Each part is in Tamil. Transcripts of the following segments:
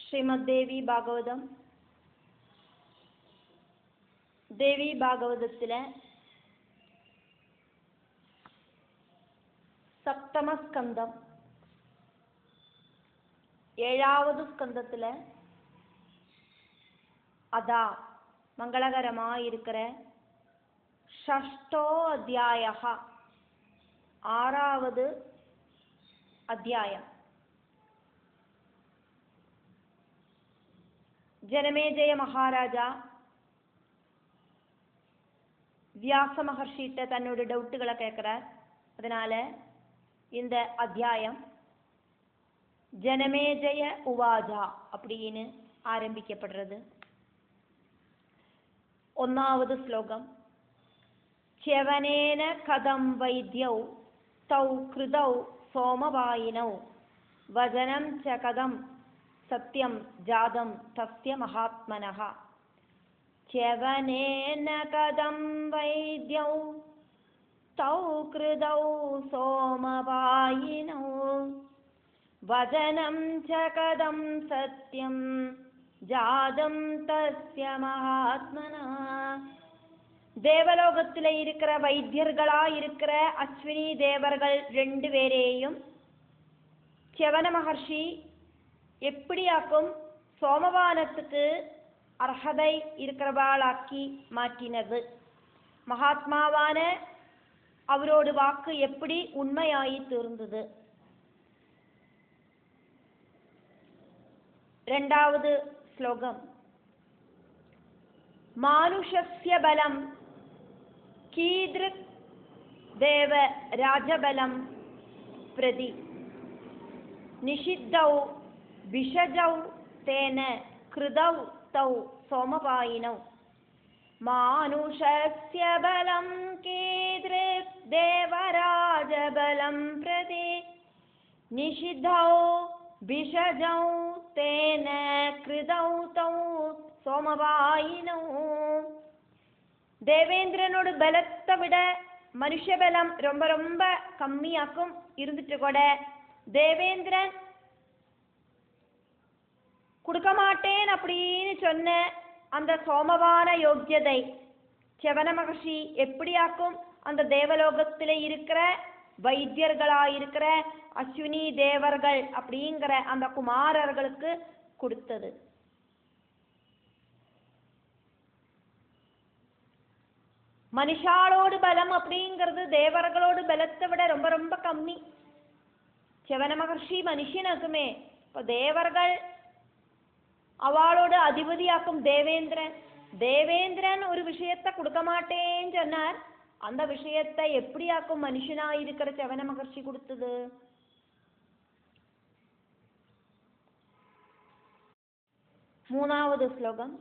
ശ്രീമദ്ദേവി ഭാഗവതം. ദേവി ഭാഗവതത്തിലെ സപ്തമസ്കന്ധം, 7வது ஸ்கந்தத்தில் அதா மங்களகரமாயிருக்கிற ஷஷ்டோ அத்தியாய, 6வது அத்தியாயம். ஜனமேஜய மகாராஜா வியாச மகர்ஷிட்ட தன்னோட டவுட்டுகளை கேட்குறார். அதனால இந்த அத்தியாயம் ஜனமேஜய உவாஜா அப்படின்னு ஆரம்பிக்கப்படுறது. 1வது ஸ்லோகம். ச்யவனேன கதம் வைத்யௌ தௌ கிருதௌ சோமவாயினௌ வஜனம் ச கதம் சத்யம் ஜாதம் தஸ்ய மகாத்மனஹ. ச்யவனேன கதம் வைத்யௌ தௌ கிருதௌ சோமவாயினௌ வஜனம் ச கதம் சத்யம் ஜாதம் தஸ்ய மகாத்மனா. தேவலோகத்தில் இருக்கிற வைத்தியர்களா இருக்கிற அஸ்வினி தேவர்கள் 2 பேரையும் ச்யவன மகர்ஷி எப்படியாக்கும் சோமபானத்துக்கு அர்ஹதை இருக்கிறவாளாக்கி மாற்றினது. மகாத்மாவான அவரோட வாக்கு எப்படி உண்மையாயி தீர்ந்தது. 2வது ஸ்லோகம். மானுஷஸ்ய பலம் கீத்ருக் தேவ ராஜபலம் பிரதி நிஷித்தௌ விஷஜௌ தேன கிருதௌ தௌ சோமபாயினௌ. மானுஷஸ்ய பலம் கீத்ருக் தேவராஜபலம் பிரதி நிஷித்தௌ விஷஜௌ தேன கிருதௌ தௌ சோமபாயினௌ. தேவேந்திரனோட பலத்தை விட மனுஷபலம் ரொம்ப ரொம்ப கம்மியாக்கும் இருந்துட்டு கூட தேவேந்திரன் கொடுக்க மாட்டேன் அப்படின்னு சொன்ன அந்த சோமபான யோக்கியதை ச்யவன மகர்ஷி எப்படியாக்கும் அந்த தேவலோகத்தில் இருக்கிற வைத்தியர்களா இருக்கிற அஸ்வினி தேவர்கள் அப்படிங்கிற அந்த குமாரர்களுக்கு கொடுத்தது. மனுஷாளோடு பலம் அப்படிங்கிறது தேவர்களோடு பலத்தை விட ரொம்ப ரொம்ப கம்மி. ச்யவன மகர்ஷி மனுஷனாக்குமே, இப்போ தேவர்கள் அவளோடு அதிபதியாக்கும் தேவேந்திரன். தேவேந்திரன் ஒரு விஷயத்தை கொடுக்க மாட்டேன்னு சொன்னார். அந்த விஷயத்தை எப்படியாக்கும் மனுஷனாயிருக்கிற ச்யவன மகர்ஷி கொடுத்தது. 3வது ஸ்லோகம்.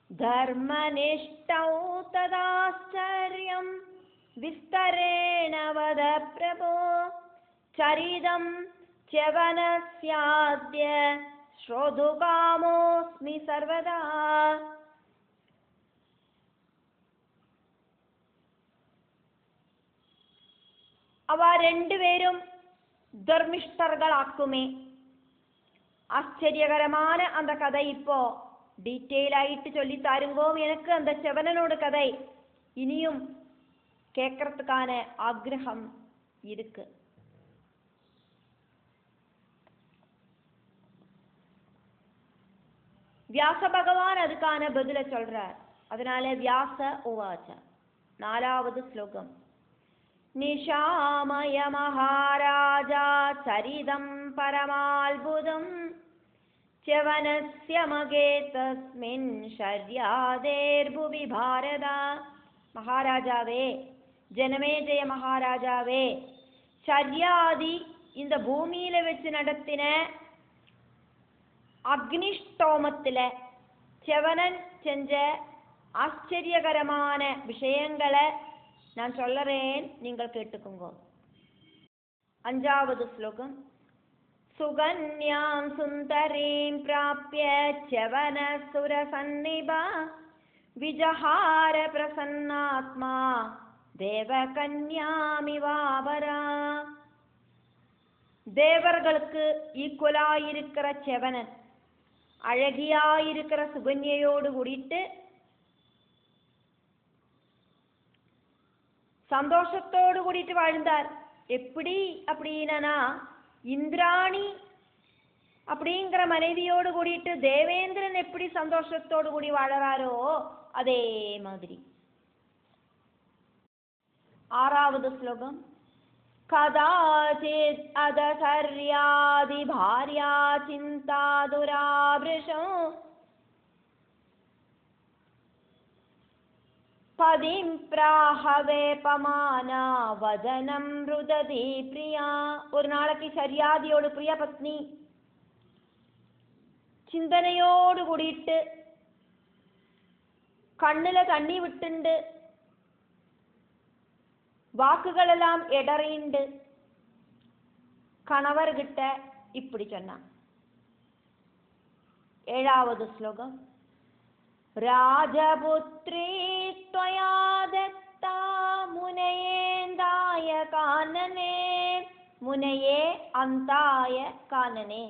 தர்மநிஷ்டௌ ததாச்சர்யம் விஸ்தரேண வத பிரபோ சரிதம் ச்யவனஸ்யாத்ய ஸ்ரோதுகாமோஸ்மி சர்வதா. അവ 2 പേരും ധർമ്മിഷ്ഠர்களாக்குமே. ஆச்சரியகரமான அந்த கதை இப்போ டீட்டெயில் ஆயிட்டு சொல்லி தாருங்கோ. எனக்கு அந்த ச்யவனனோட கதை இனியும் கேட்கறதுக்கான ஆக்ரகம் இருக்கு. வியாச பகவான் அதுக்கான பதில சொல்றார். அதனால வியாச உவாச்ச. 4வது ஸ்லோகம். நிஷாமய மகாராஜா சரிதம் பரமால்புதம் ச்யவனஸ்ய மகே தஸ்மின் ஷர்யாதேர்புவி பாரதா. மகாராஜாவே, ஜனமேஜய மகாராஜாவே, ஷர்யாதி இந்த பூமியில வச்சு நடத்தின அக்னிஷ்டோமத்தில் ச்யவனன் செஞ்ச ஆச்சரியகரமான விஷயங்களை நான் சொல்லறேன், நீங்கள் கேட்டுக்கோங்க. 5வது ஸ்லோகம். சுகன்யாம் சுந்தரீம் பிராப்ய ச்யவன சுரசன்னிபா விஜஹார பிரசன்னாத்மா தேவகன்யாமிவாபரா. தேவர்களுக்கு ஈக்குவலாயிருக்கிற செவனன் அழகியாயிருக்கிற சுகன்யையோடு கூடிட்டு சந்தோஷத்தோடு கூடிட்டு வாழ்ந்தார். எப்படி அப்படின்னா, இந்திராணி அப்படிங்கிற மனைவியோடு கூடிட்டு தேவேந்திரன் எப்படி சந்தோஷத்தோடு கூடி வாழறாரோ அதே மாதிரி. 6வது ஸ்லோகம். கதாசித் அதசர்யாதி பார்யா சிந்தா துராபிருஷம் பதிம் பிராஹவே பமானா வதனம் ருததி பிரியா. ஒரு நாளைக்கு சரியாதியோடு பிரியா பத்னி சிந்தனையோடு கூடிட்டு கண்ணுல தண்ணி விட்டுண்டு வாக்குகளெல்லாம் இடறிண்டு கணவர்கிட்ட இப்படி சொன்னான். 7வது ஸ்லோகம். ராஜபுத்ரி த்வயா தத்தா முனயேந்தாய கானனே முனயே அந்தாய கானனே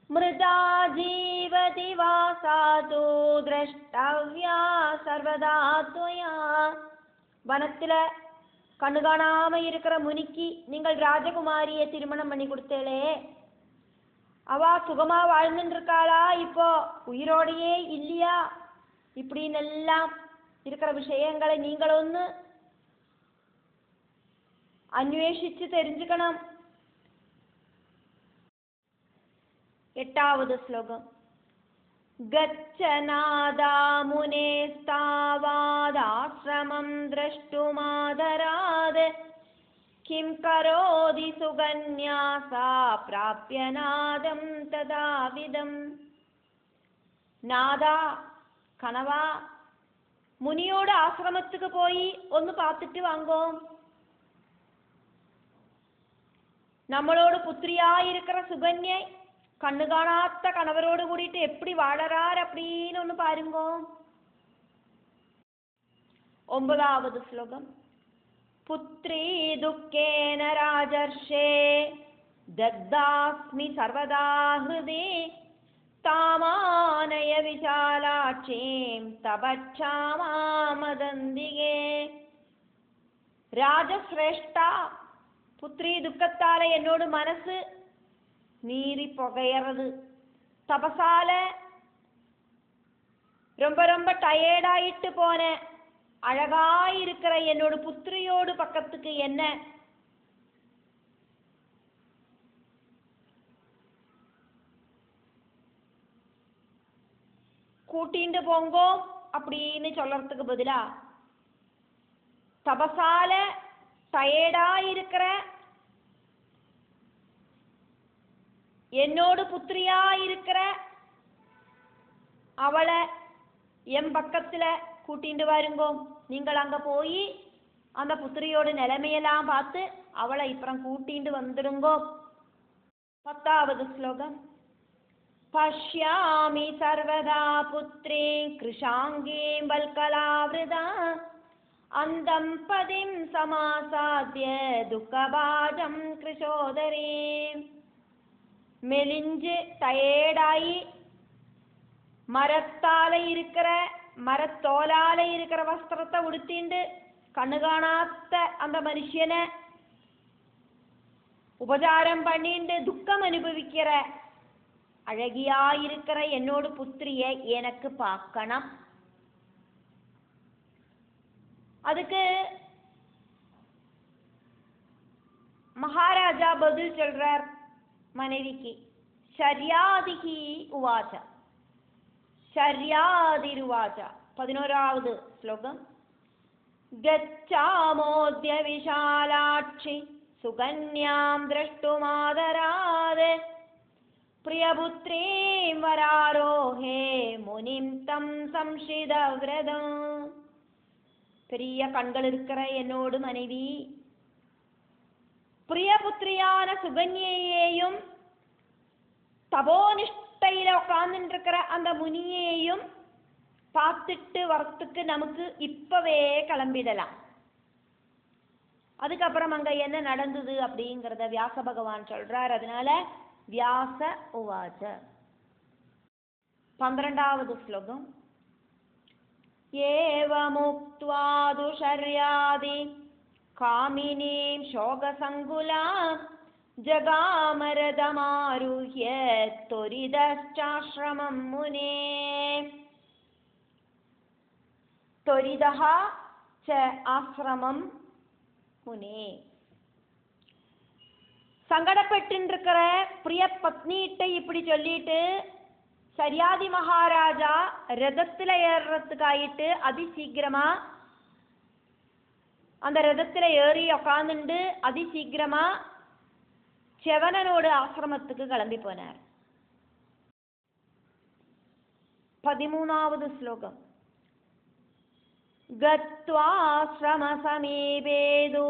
மிருதா ஜீவதி வாசாது திரஷ்டவ்யா சர்வதா த்வயா. வனத்துல கண்ணு காணாம இருக்கிற முனிக்கு நீங்கள் ராஜகுமாரியை திருமணம் பண்ணி கொடுத்தேளே, அவ சுகமா வாழ்ந்துட்டு இருக்காளா, இப்போ உயிரோடையே இல்லையா, இப்படின்னு எல்லாம் இருக்கிற விஷயங்களை நீங்கள் ஒன்று அன்வேஷிச்சு தெரிஞ்சுக்கணும். 8வது ஸ்லோகம். கச்சநாதா முனேஸ்தாவாதாஸ்ரமம் திரஷ்டுமாதராத் கிம் கரோதி சுகன்யா சா பிராப்ய நாதம் ததாவிதம். நாதா கனவா முனியோட ஆசிரமத்துக்கு போய் ഒന്ന് பார்த்துட்டு வாங்கோம். நம்மளோட புத்திரியாயிருக்கிற சுகன்யை கண்ணு காணாத்த கணவரோடு கூடிட்டு எப்படி வாழறார் அப்படின்னு ஒன்று பாருங்கோ. 9வது ஸ்லோகம். புத்ரி துக்கேன ராஜர்ஷே தக்தாஸ்மி சர்வதா ஹிருதி தாமானய விசாலாட்சீம் தபச்சாமாமதந்திகே. ராஜசிரேஷ்டா, புத்ரி துக்கத்தால என்னோட மனசு மீறி புகையறது. தபசால ரொம்ப ரொம்ப டயர்டாயிட்டு போன அழகாயிருக்கிற என்னோட புத்திரியோடு பக்கத்துக்கு என்ன கூட்டிண்டு போங்கோ அப்படின்னு சொல்றதுக்கு பதிலா தபசால டயர்டாயிருக்கிற என்னோடு புத்திரியா இருக்கிற அவளை என் பக்கத்துல கூட்டிண்டு வாருங்கோ. நீங்கள் அங்க போய் அந்த புத்திரியோட நிலைமையெல்லாம் பார்த்து அவளை இப்புறம் கூட்டிண்டு வந்துடுங்கோ. 10வது ஸ்லோகம். பஷ்யாமி சர்வதா புத்ரீ கிருஷாங்கீம் வல்கலாவ்ருதா அந்தம் பதிம் சமாசாத்ய துக்கபாஜம் கிருஷோதரீம். மெலிஞ்சு டயர்டாயி மரத்தால இருக்கிற மரத்தோலால இருக்கிற வஸ்திரத்தை உடுத்திண்டு கண்ணு காணாத்த அந்த மனுஷனை உபசாரம் பண்ணிண்டு துக்கம் அனுபவிக்கிற அழகியாயிருக்கிற என்னோட புத்திரிய எனக்கு பார்க்கணும். அதுக்கு மகாராஜா பதில் சொல்றார் மனைவிக்கு. ஷர்யாதிகி உவாச்ச ஷர்யாதிருவாச்ச. 11வது ஸ்லோகம். கச்சாமோத்ய விஷாலாட்சி சுகன்யாம் திரஷ்டுமாதராத் பிரியபுத்ரீம் வராரோஹே முனிம் தம் சம்ஷிதவ்ரதம். பெரிய கண்கள் இருக்கிற என்னோடு மனைவி பிரியபுத்திரியான சுகன்யையையும் தபோனிஷ்டையில உட்கார்ந்துருக்கிற அந்த முனியையும் பார்த்துட்டு வரத்துக்கு நமக்கு இப்பவே கிளம்பிடலாம். அதுக்கப்புறம் அங்க என்ன நடந்தது அப்படிங்கிறத வியாச பகவான் சொல்றார். அதனால வியாச உவாச்ச. 12வது ஸ்லோகம். ஏவமுக்த்வா துஷர்யாதி காமினீம் சோகசங்குலாம் ஜகாமரதமாருஹ்ய தொரிதச்சாஶ்ரமம் முனே. தொரிதஹ ச ஆஸ்ரமம் முனே. சங்கடப்பட்டு இருக்கிற பிரிய பத்னிகிட்ட இப்படி சொல்லிட்டு சரியாதி மகாராஜா ரதத்துல ஏறுறதுக்காயிட்டு அதிசீக்கிரமா அந்த ரதத்துல ஏறி உக்காந்துண்டு அதிசீக்கிரமா செவனனோட ஆசிரமத்துக்கு கிளம்பி போனார். 13வது ஸ்லோகம். கத்வாஶ்ரம சமீபேது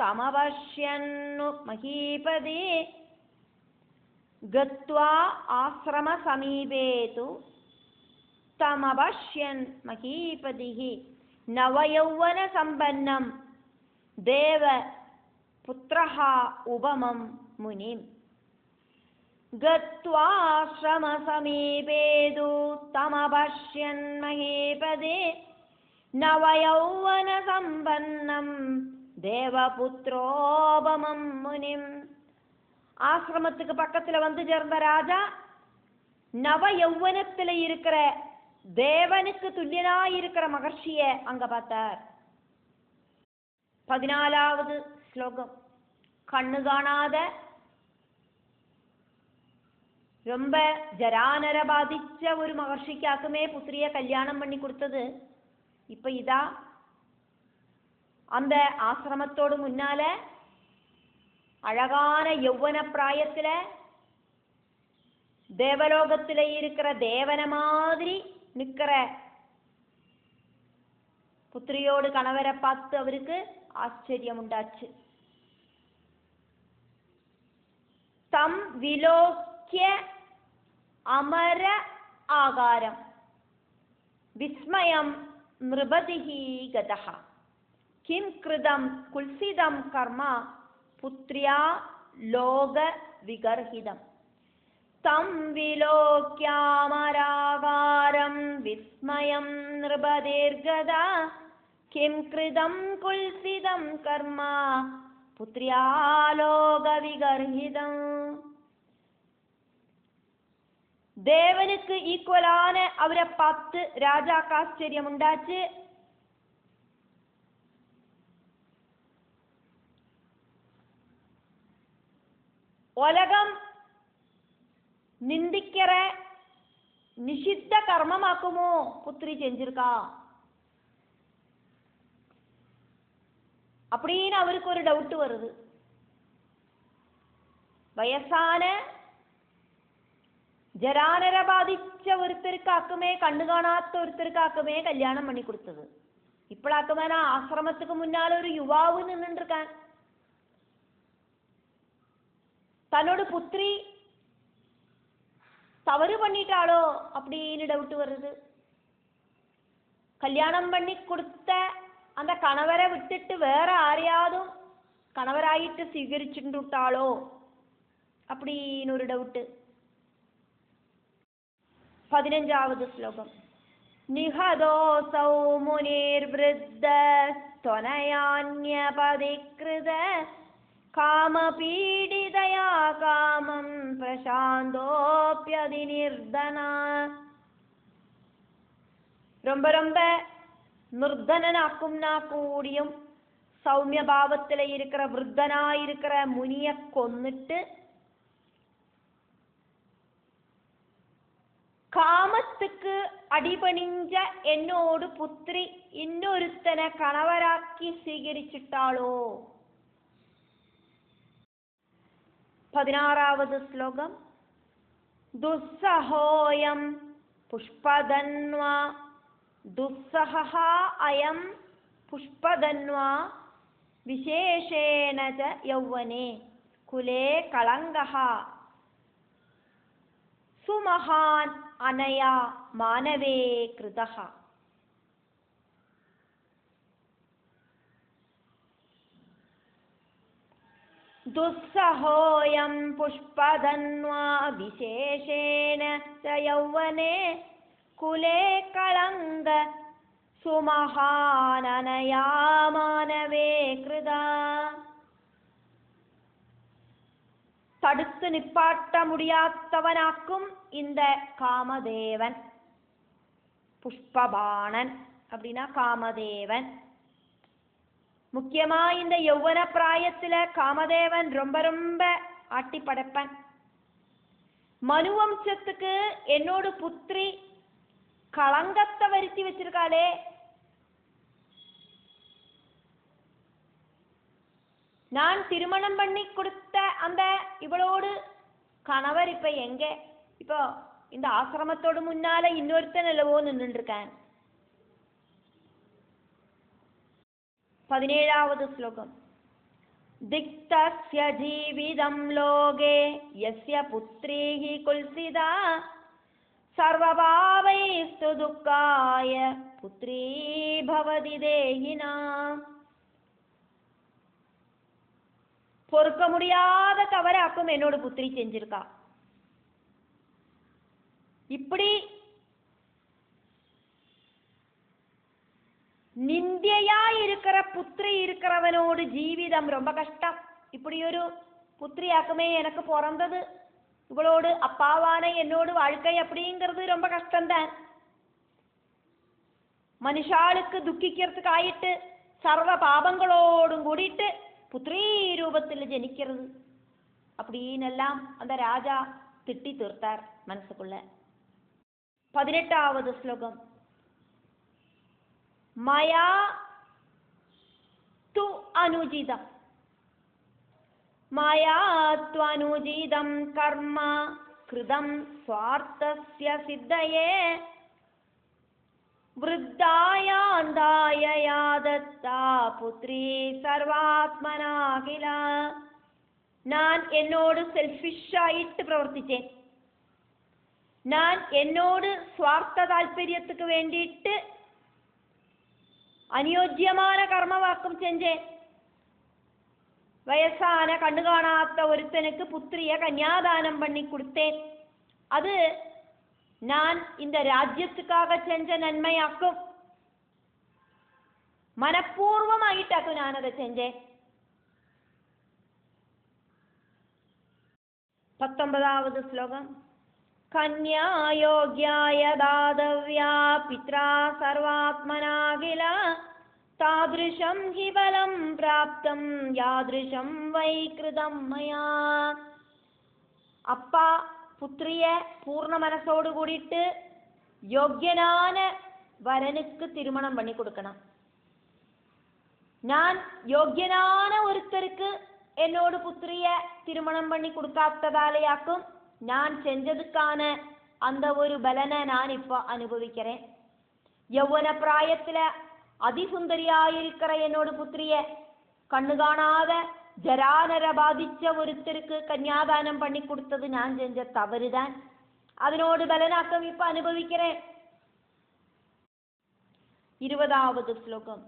தமவஷ்யன்னு மஹீபதே. கத்வா ஆஸ்ரம சமீபேது தமவஷ்யன் மஹீபதிஹி நவயௌவன சம்பன்னம் தேவ புத்ரஹ உபமம் முனிம். கத்வாஶ்ரம சமீபேது தமவஷ்யன் மஹீபதே நவயௌவன சம்பன்னம் தேவபுத்ரோபமம் முனிம். ஆசிரமத்துக்கு பக்கத்துல வந்து சேர்ந்த ராஜா நவ யௌவனத்துல இருக்கிற தேவனுக்கு துல்லியனாயிருக்கிற மகர்ஷிய அங்க பார்த்தார். 14வது ஸ்லோகம். கண்ணு காணாத ரொம்ப ஜரானர பாதிச்ச ஒரு மகர்ஷிக்காக்குமே புத்திரிய கல்யாணம் பண்ணி கொடுத்தது. இப்ப இதா அந்த ஆசிரமத்தோடு முன்னால அழகான யௌவன பிராயத்துல தேவலோகத்துல இருக்கிற தேவன மாதிரி நிக்கிற புத்திரியோடு கணவரை பார்த்து அவருக்கு ஆச்சரியம் உண்டாச்சு. தம் விலோக்கிய அமர ஆகாரம் விஸ்மயம் நிருபதிஹி கதஹ கிம் கிருதம் குல்சிதம் கர்ம புத்ரியா லோக விகர்ஹிதம். தம் விலோக்யாமராகாரம் விஸ்மயம் நிருபதேர்கதா கிம் கிருதம் குல்சிதம் கர்ம புத்ரியா லோக விகர்ஹிதம். தேவனுக்கு ஈக்குவலான அவரை பார்த்து ராஜாக்கு ஆச்சரியம் உண்டாச்சு. உலகம் நிந்திக்கிற நிஷித்த கர்மமாக்குமோ புத்திரி செஞ்சிருக்கா அப்படின்னு அவருக்கு ஒரு டவுட் வருது. வயசான ஜரானர பாதிச்ச ஒருத்தருக்காக்குமே கண்ணு காணாத்த ஒருத்தருக்காக்குமே கல்யாணம் பண்ணி கொடுத்தது. இப்படாக்குமே நான் ஆசிரமத்துக்கு முன்னால ஒரு யுவாவு நின்று இருக்கேன். தன்னோட புத்திரி தவறு பண்ணிட்டாளோ அப்படின்னு டவுட் வருது. கல்யாணம் பண்ணி கொடுத்த அந்த கணவரை விட்டுட்டு வேற யாரையாதும் கணவராயிட்டு സ്വീകരിச்சுட்டு விட்டாளோ அப்படின்னு ஒரு டவுட்டு. 15வது ஸ்லோகம். நிஹதோசௌ முனிர்வ்ருத்த ஸ்தனயான்யபதிக்ருத காமபீடிதயா காமம் பிரசாந்தோப்யதிநிர்தனா. ரொம்ப ரொம்ப நிர்தனாக்கும்னா கூடியும் சௌமிய பாவத்துல இருக்கிற விருத்தனாயிருக்கிற முனிய கொன்னுட்டு காமத்துக்கு அடிபணிஞ்ச என்னோடு புத்திரி இன்னொருத்தனை கணவராக்கி സ്വീകരിച്ചിട്ടാளோ. 16வது ஸ்லோகம். துஸ்ஸஹோயம் புஷ்பதன்வா துஸ்ஸஹ அயம் புஷ்பதன்வா விசேஷேன ச யௌவனே குலே கலங்கஹ சுமஹான் அனயா மானவே கிருதஹ. दुस्सहोऽयं पुष्पधन्वा विशेषेण च यौवने कुले कलङ्क सुमहाननया मानवे कृदा. தடுத்து நிப்பாட்ட முடியாதவனாக்கும் இந்த காமதேவன். புஷ்பபாணன் அப்படின்னா காமதேவன். முக்கியமா இந்த யௌவன பிராயத்துல காமதேவன் ரொம்ப ரொம்ப ஆட்டி படைப்பன். மனுவம்சத்துக்கு என்னோட புத்திரி களங்கத்தை வருத்தி வச்சிருக்காளே, நான் திருமணம் பண்ணி கொடுத்த அந்த இவளோடு கணவர் இப்ப எங்க? இப்போ இந்த ஆசிரமத்தோடு முன்னால இன்னொருத்தன் அல்லவோ நின்று இருக்கான். 17வது ஸ்லோகம். திக்தஸ்ய ஜீவிதம் லோகே யஸ்ய புத்ரீஹி குல்சிதா சர்வபாவைஸ்து துக்காய புத்ரீ பவதி தேஹினாம். பொறுக்க முடியாத தவறாக்கும் என்னோட புத்திரி செஞ்சிருக்கா. இப்படி நிந்தியா இருக்கிற புத்திரி இருக்கிறவனோடு ஜீவிதம் ரொம்ப கஷ்டம். இப்படி ஒரு புத்திரியாக்குமே எனக்கு பிறந்தது, இவளோடு அப்பாவான என்னோடு வாழ்க்கை அப்படிங்கிறது ரொம்ப கஷ்டம்தான். மனுஷாளுக்கு துக்கிக்கிறதுக்கு ஆயிட்டு சர்வ பாபங்களோடும் கூடிட்டு புத்திரி ரூபத்தில் ஜனிக்கிறது அப்படின்னெல்லாம் அந்த ராஜா திட்டி தீர்த்தார் மனசுக்குள்ள. 18வது ஸ்லோகம். மயா து அனுஜிதம் மயா த்வனுஜிதம் கர்ம கிருதம் ஸ்வார்த்தஸ்ய சித்தயே விருத்தாயாந்தாய யாதத்தா புத்ரி சர்வாத்மனாகில. நான் என்னோடு செல்ஃபிஷாயிட்டு பிரவர்த்திச்சேன். நான் என்னோடு സ്വാർത്ഥ താല്പര്യத்துக்கு വേണ്ടിയിട്ട് അനുയോജ്യமான കർമ്മവാക്കും செஞ்சேன். വയസ്സാന കണ്ണു കാണാത്ത ഒരുത്തനുக்கு പുത്രിയെ കന്യാദാനം பண்ணி கொடுத்தேன். அது நான் இந்த ராஜ்யத்துக்காக செஞ்ச நன்மையாக்கும். മനഃപൂർവമായിട്ടാക്കും ഞാനത് செஞ்சேன். 19வது ஸ்லோகம். கன்யாயோக்யாய தாதவ்யா பித்ரா சர்வாத்மனாகில தாத்ருஷம் ஹி பலம் பிராப்தம் யாத்ருஷம் வை கிருதம் மயா. அப்பா புத்திரிய பூர்ண மனசோடு கூடிட்டு யோக்கியனான வரனுக்கு திருமணம் பண்ணி கொடுக்கணும். நான் யோக்கியனான ஒருத்தருக்கு என்னோட புத்திரிய திருமணம் பண்ணி கொடுக்காததாலேயாக்கும் நான் செஞ்சதுக்கான அந்த ஒரு பலனை நான் இப்போ அனுபவிக்கிறேன். யௌவன பிராயத்துல அதிசுந்தரியாயிருக்கிற என்னோட புத்திரிய கண்ணு காணாத ஜரானர பாதிச்ச ஒருத்தருக்கு கன்யாதானம் பண்ணி கொடுத்தது நான் செஞ்ச தவறுதான். அதனோடு பலனாக்கம் இப்ப அனுபவிக்கிறேன். 20வது ஸ்லோகம்.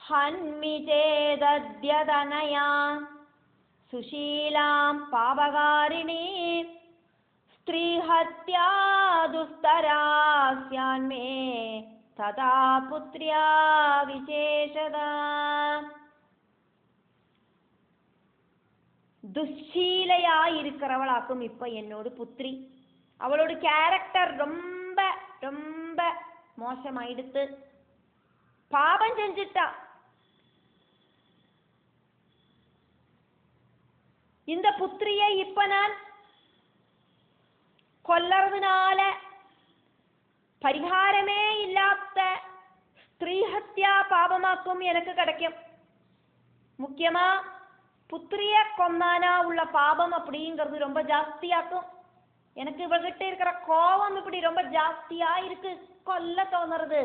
ஹன்மி சேதத்யதனயா சுஷீலாம் பாவகாரிணி ஸ்திரீஹத்யா துஸ்தராஸ்யான்மே ததா புத்ரியா விசேஷதா. துஷ்சீலையா இருக்கிறவளாக்கும் இப்ப என்னோட புத்திரி. அவளோட கேரக்டர் ரொம்ப ரொம்ப மோசமாயிடுத்து. பாபம் செஞ்சிட்டா. இந்த புத்திரியை இப்ப நான் கொல்லறதுனால பரிகாரமே இல்லாத ஸ்திரீஹத்யா பாபமாக்கும் எனக்கு கிடைக்கும். முக்கியமா புத்திரிய கொன்னானா உள்ள பாபம் அப்படிங்கிறது ரொம்ப ஜாஸ்தியாக்கும். எனக்கு இவகிட்ட இருக்கிற கோபம் இப்படி ரொம்ப ஜாஸ்தியா இருக்கு, கொல்ல தோணுறது